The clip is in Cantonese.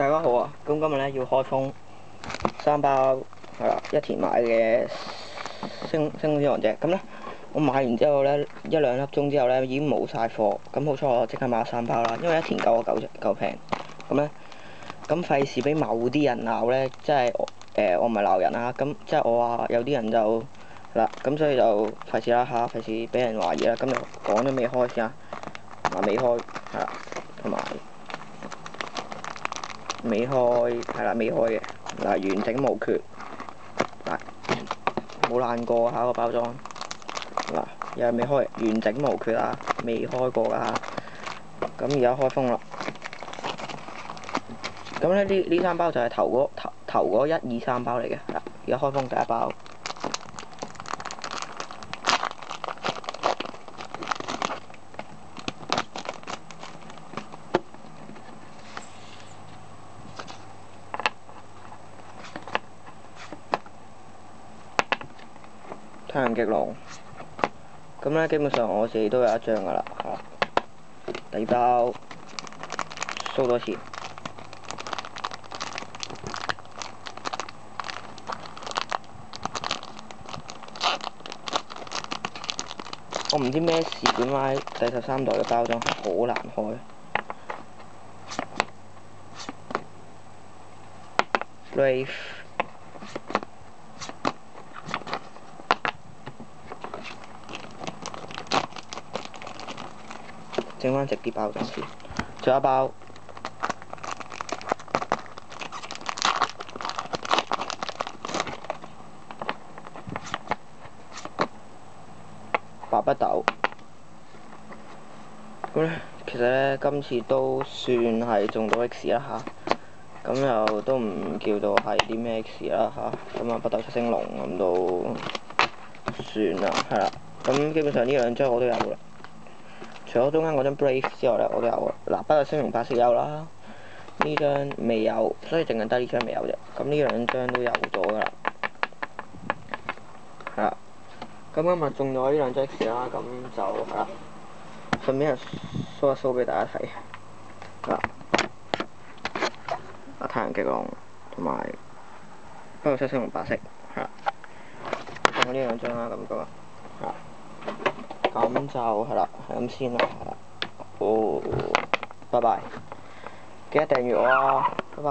大家好啊！咁今日咧要開封3包係啦，一田買嘅星之王者。咁咧我買完之後咧1-2粒鐘之後咧已經冇晒貨。咁好彩我即刻買咗3包啦，因為一田夠平。咁咧咁費事俾某啲人鬧咧，即係我唔係鬧人啊。咁即係我話有啲人就嗱咁，所以就費事啦嚇，費事俾人懷疑啦。咁就講都未開先啊，未開係啦，同埋。未開係啦，未開嘅嗱，完整無缺嗱，冇爛過嚇個包裝嗱，又係未開，完整無缺啊，未開過㗎。咁而家開封啦。咁咧呢3包就係頭嗰1、2、3包嚟嘅嗱，而家開封第一包。太陽極龍，咁咧基本上我自己都有一張噶啦嚇。第二包掃多次，我唔知咩事點解第13代嘅包裝好難開。Brave。整翻直啲包裝先，仲有一包白筆豆。咁咧，其實咧今次都算係中到 X 啦嚇，咁又都唔叫做係啲咩 X 啦嚇，咁啊北斗七星龍咁都算啦，係啦。咁基本上呢2張我都有啦。除咗中間嗰張 Brave 之外咧，我都有啊。嗱，北斗星龍白色有啦，呢張未有，所以淨係得呢張未有啫。咁呢2張都有咗噶啦，係啦。咁今日中咗呢2張 X 啦，咁就係啦，順便show 一 show 俾大家睇。嗱，太陽極龍同埋北斗七星龍白色，係啦。中咗呢2張啦，咁個係啦。咁就係啦，係咁先啦，係啦。好，拜拜，記得訂閱我啊，拜拜。